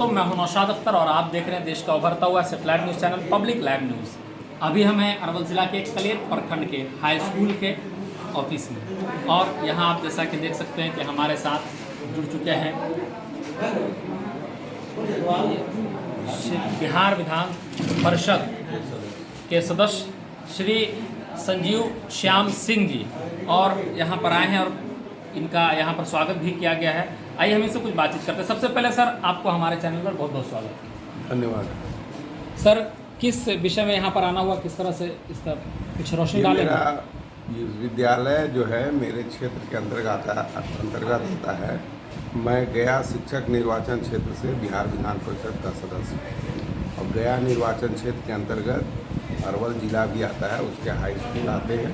तो मैं हूं नौशाद अख्तर और आप देख रहे हैं देश का उभरता हुआ satellite news channel public live news. अभी हम हैं अरवल ज़िला के कलेर प्रखंड के हाई स्कूल के ऑफिस में और यहां आप जैसा कि देख सकते हैं कि हमारे साथ जुड़ चुके हैं बिहार विधान परिषद के सदस्य श्री संजीव श्याम सिंह जी और यहाँ पर आए हैं और इनका यहाँ पर स्वागत भी किया गया है। आइए हम इनसे कुछ बातचीत करते हैं। सबसे पहले सर आपको हमारे चैनल पर बहुत बहुत स्वागत है। धन्यवाद सर किस विषय में यहाँ पर आना हुआ, किस तरह से इस तरह कुछ रोशनी डालेंगे? मेरा ये विद्यालय जो है मेरे क्षेत्र के अंतर्गत आता है। मैं गया शिक्षक निर्वाचन क्षेत्र से बिहार विधान परिषद का सदस्य हूँ और गया निर्वाचन क्षेत्र के अंतर्गत अरवल जिला भी आता है, उसके हाई स्कूल आते हैं।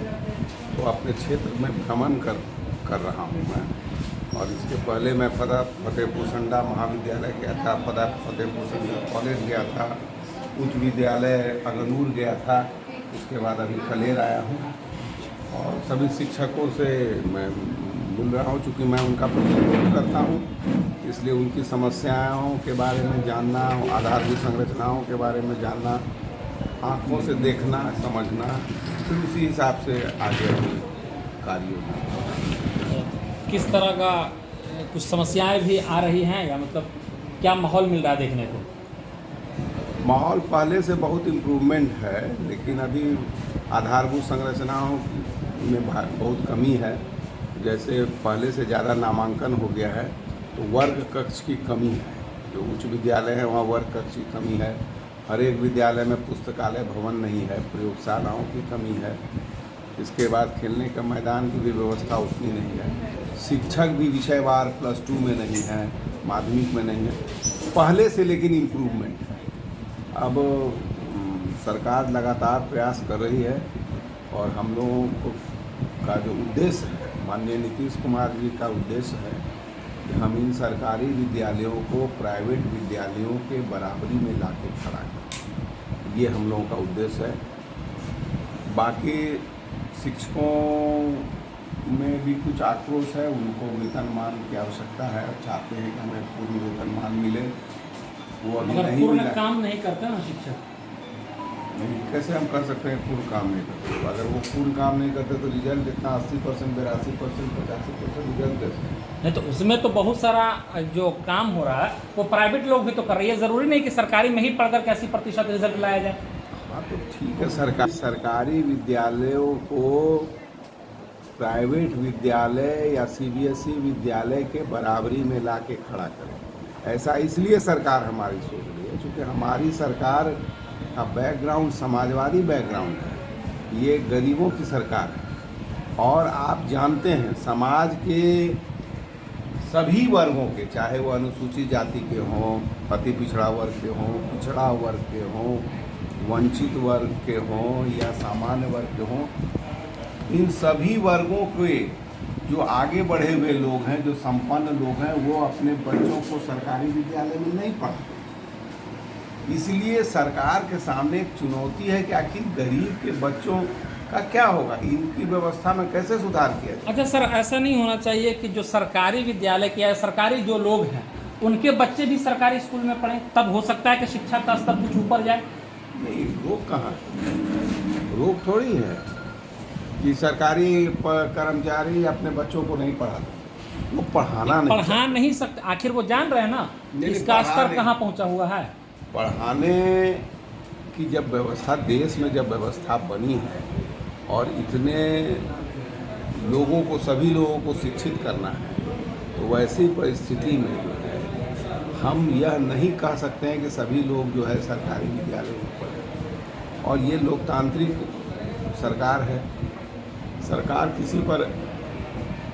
तो अपने क्षेत्र में भ्रमण कर रहा हूँ मैं। और इसके पहले मैं फतेहपुर संडा महाविद्यालय गया था, फतेहपुर संडा कॉलेज गया था, उच्च विद्यालय अगनूर गया था, उसके बाद अभी कलेर आया हूँ और सभी शिक्षकों से मैं मिल रहा हूँ। चूँकि मैं उनका प्रतिनिधित्व करता हूँ, इसलिए उनकी समस्याओं के बारे में जानना, आधारभूत संरचनाओं के बारे में जानना, आँखों से देखना, समझना, फिर उसी हिसाब से आगे अपनी कार्यों में। किस तरह का कुछ समस्याएं भी आ रही हैं या मतलब क्या माहौल मिल रहा है देखने को? माहौल पहले से बहुत इम्प्रूवमेंट है, लेकिन अभी आधारभूत संरचनाओं में बहुत कमी है। जैसे पहले से ज़्यादा नामांकन हो गया है तो वर्ग कक्ष की कमी है। जो उच्च विद्यालय है वहाँ वर्ग कक्ष की कमी है। हर एक विद्यालय में पुस्तकालय भवन नहीं है, प्रयोगशालाओं की कमी है। इसके बाद खेलने का मैदान की भी व्यवस्था उतनी नहीं है। शिक्षक भी विषयवार +2 में नहीं है, माध्यमिक में नहीं है पहले से, लेकिन इम्प्रूवमेंट है। अब सरकार लगातार प्रयास कर रही है और हम लोगों का जो उद्देश्य है, माननीय नीतीश कुमार जी का उद्देश्य है कि हम इन सरकारी विद्यालयों को प्राइवेट विद्यालयों के बराबरी में लाके खड़ा करें। ये हम लोगों का उद्देश्य है। बाकी शिक्षकों में भी कुछ आक्रोश है, उनको वेतनमान की आवश्यकता है, चाहते हैं कि हमें पूरी वेतनमान मिले। वो अभी नहीं पूर्ण मिला। काम नहीं करते ना शिक्षक, नहीं, कैसे हम कर सकते हैं पूर्ण काम नहीं करते? अगर वो पूर्ण काम नहीं करते तो रिजल्ट इतना 80%, 82%, 85% रिजल्ट देते हैं। नहीं तो उसमें तो बहुत सारा जो काम हो रहा है वो प्राइवेट लोग भी तो कर रही है। ज़रूरी नहीं कि सरकारी में ही पढ़कर के 80% रिजल्ट लाया जाए। हाँ तो ठीक है, सरकारी विद्यालयों को प्राइवेट विद्यालय या CBSE विद्यालय के बराबरी में ला के खड़ा करें। ऐसा इसलिए सरकार हमारी सोच रही है क्योंकि हमारी सरकार का बैकग्राउंड समाजवादी बैकग्राउंड है। ये गरीबों की सरकार है और आप जानते हैं समाज के सभी वर्गों के, चाहे वो अनुसूचित जाति के हों, अति पिछड़ा वर्ग के हों, पिछड़ा वर्ग के हों, वंचित वर्ग के हों या सामान्य वर्ग के हों, इन सभी वर्गों के जो आगे बढ़े हुए लोग हैं, जो संपन्न लोग हैं, वो अपने बच्चों को सरकारी विद्यालय में नहीं पढ़ाते। इसलिए सरकार के सामने एक चुनौती है कि आखिर गरीब के बच्चों का क्या होगा, इनकी व्यवस्था में कैसे सुधार किया जाए। अच्छा सर, ऐसा नहीं होना चाहिए कि जो सरकारी विद्यालय के या सरकारी जो लोग हैं उनके बच्चे भी सरकारी स्कूल में पढ़ें, तब हो सकता है कि शिक्षा का स्तर कुछ ऊपर जाए? नहीं, रोक कहाँ है? रोक थोड़ी है कि सरकारी कर्मचारी अपने बच्चों को नहीं पढ़ाते। वो पढ़ा नहीं सकते। आखिर वो जान रहे हैं ना इसका स्तर कहाँ पहुँचा हुआ है। पढ़ाने की जब व्यवस्था, देश में जब व्यवस्था बनी है और इतने लोगों को, सभी लोगों को शिक्षित करना है, तो वैसी परिस्थिति में जो है हम यह नहीं कह सकते हैं कि सभी लोग जो है सरकारी विद्यालय में पढ़ें। और ये लोकतांत्रिक सरकार है, सरकार किसी पर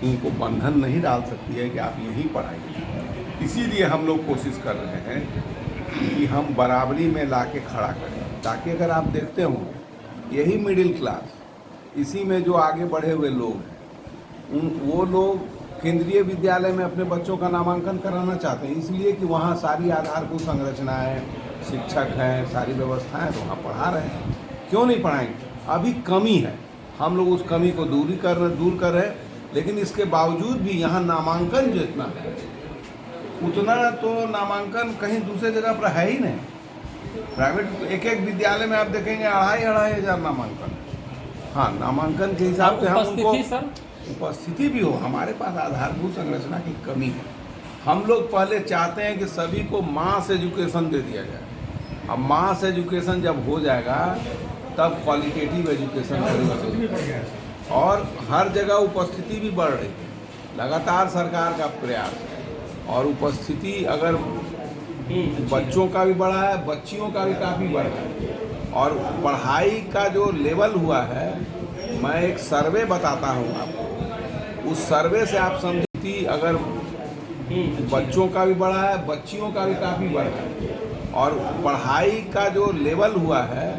इनको बंधन नहीं डाल सकती है कि आप यहीं पढ़ाइए। इसीलिए हम लोग कोशिश कर रहे हैं कि हम बराबरी में लाके खड़ा करें, ताकि अगर आप देखते होंगे यही मिडिल क्लास, इसी में जो आगे बढ़े हुए लोग हैं, वो लोग केंद्रीय विद्यालय में अपने बच्चों का नामांकन कराना चाहते हैं, इसलिए कि वहाँ सारी आधारभूत संरचनाएं, शिक्षक हैं, सारी व्यवस्थाएं, तो वहाँ पढ़ा रहे हैं। क्यों नहीं पढ़ाएंगे? अभी कमी है, हम लोग उस कमी को दूर कर रहे हैं। लेकिन इसके बावजूद भी यहाँ नामांकन जितना है उतना तो नामांकन कहीं दूसरे जगह पर है ही नहीं। प्राइवेट एक एक विद्यालय में आप देखेंगे 2,500 नामांकन। हाँ, नामांकन के हिसाब से हम उनको उपस्थिति सर, उपस्थिति भी हो, हमारे पास आधारभूत संरचना की कमी है। हम लोग पहले चाहते हैं कि सभी को मास एजुकेशन दे दिया जाए। अब मास एजुकेशन जब हो जाएगा तब क्वालिटेटिव एजुकेशन होगा और हर जगह उपस्थिति भी बढ़ रही है। लगातार सरकार का प्रयास है और उपस्थिति अगर बच्चों का भी बढ़ा है, बच्चियों का भी काफ़ी बढ़ा है। और पढ़ाई का जो लेवल हुआ है, मैं एक सर्वे बताता हूँ आपको। उस सर्वे से आप समझती अगर बच्चों का भी बढ़ा है, बच्चियों का भी काफ़ी बढ़ा है। और पढ़ाई का जो लेवल हुआ है,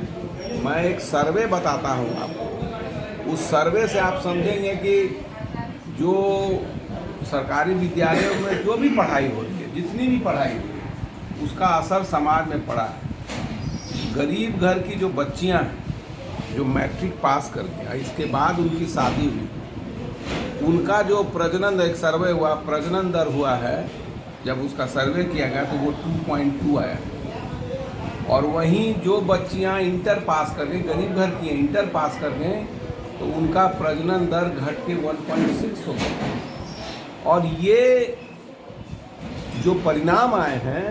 मैं एक सर्वे बताता हूँ आपको। उस सर्वे से आप समझेंगे कि जो सरकारी विद्यालयों में जो भी पढ़ाई हो रही है, जितनी भी पढ़ाई हुई है, उसका असर समाज में पड़ा है। गरीब घर की जो बच्चियां हैं, जो मैट्रिक पास कर गया, इसके बाद उनकी शादी हुई, उनका जो प्रजनन, एक सर्वे हुआ, प्रजनन दर हुआ है, जब उसका सर्वे किया गया तो वो 2.2 आया। और वहीं जो बच्चियां इंटर पास कर गई, गरीब घर की इंटर पास कर गए, तो उनका प्रजनन दर घट के 1.6 हो गया। और ये जो परिणाम आए हैं,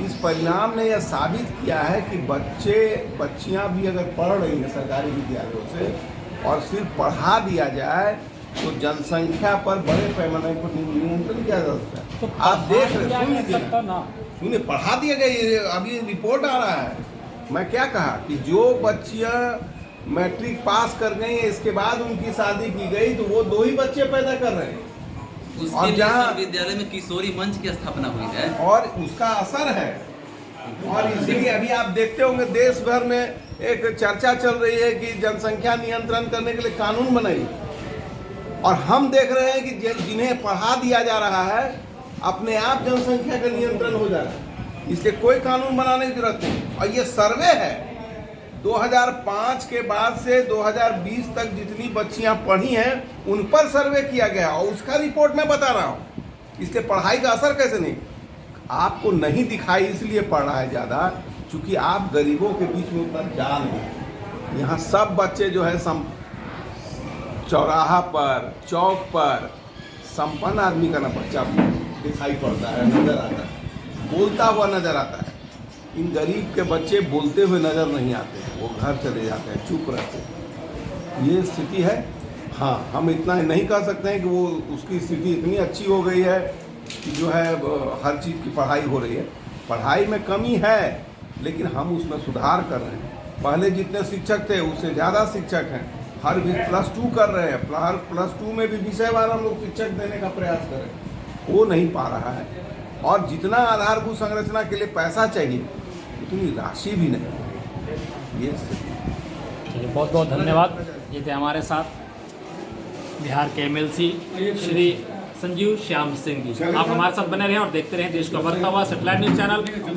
इस परिणाम ने यह साबित किया है कि बच्चियां भी अगर पढ़ रही हैं सरकारी विद्यालयों से और सिर्फ पढ़ा दिया जाए तो जनसंख्या पर बड़े पैमाने पर नियंत्रण किया जा सकता है। तो आप देख रहे, सुन सुनिए, पढ़ा दिया गया। अभी रिपोर्ट आ रहा है। मैं क्या कहा कि जो बच्चियां मैट्रिक पास कर गई हैं, इसके बाद उनकी शादी की गई, तो वो 2 ही बच्चे पैदा कर रहे हैं। उसके लिए विद्यालय में किशोरी मंच की स्थापना हुई है और उसका असर है। और इसीलिए अभी आप देखते होंगे देश भर में एक चर्चा चल रही है कि जनसंख्या नियंत्रण करने के लिए कानून बनाई। और हम देख रहे हैं कि जिन्हें पढ़ा दिया जा रहा है, अपने आप जनसंख्या का नियंत्रण हो जा रहा है। इसलिए कोई कानून बनाने की जरूरत नहीं। और ये सर्वे है 2005 के बाद से 2020 तक जितनी बच्चियां पढ़ी हैं, उन पर सर्वे किया गया और उसका रिपोर्ट मैं बता रहा हूं। इसलिए पढ़ाई का असर कैसे नहीं, आपको नहीं दिखाई इसलिए पढ़ रहा है ज़्यादा, क्योंकि आप गरीबों के बीच में उतना जा नहीं। यहाँ सब बच्चे जो है चौराहा पर, चौक पर संपन्न आदमी का ना बच्चा दिखाई पड़ता है, नजर आता है, बोलता हुआ नजर आता है। इन गरीब के बच्चे बोलते हुए नजर नहीं आते हैं, वो घर चले जाते हैं, चुप रहते हैं। ये स्थिति है। हाँ, हम इतना नहीं कह सकते हैं कि वो उसकी स्थिति इतनी अच्छी हो गई है कि जो है हर चीज़ की पढ़ाई हो रही है। पढ़ाई में कमी है, लेकिन हम उसमें सुधार कर रहे हैं। पहले जितने शिक्षक थे उससे ज़्यादा शिक्षक हैं। हर +2 कर रहे हैं, +2 में भी विषयवार हम लोग शिक्षक देने का प्रयास कर रहे हैं। वो नहीं पा रहा है। और जितना आधारभूत संरचना के लिए पैसा चाहिए, उतनी राशि भी नहीं। ये चलिए, बहुत बहुत धन्यवाद। ये थे हमारे साथ बिहार के MLC श्री संजीव श्याम सिंह जी। आप हमारे साथ बने रहें और देखते रहें देश का बढ़ता हुआ सैटेलाइट न्यूज़ चैनल।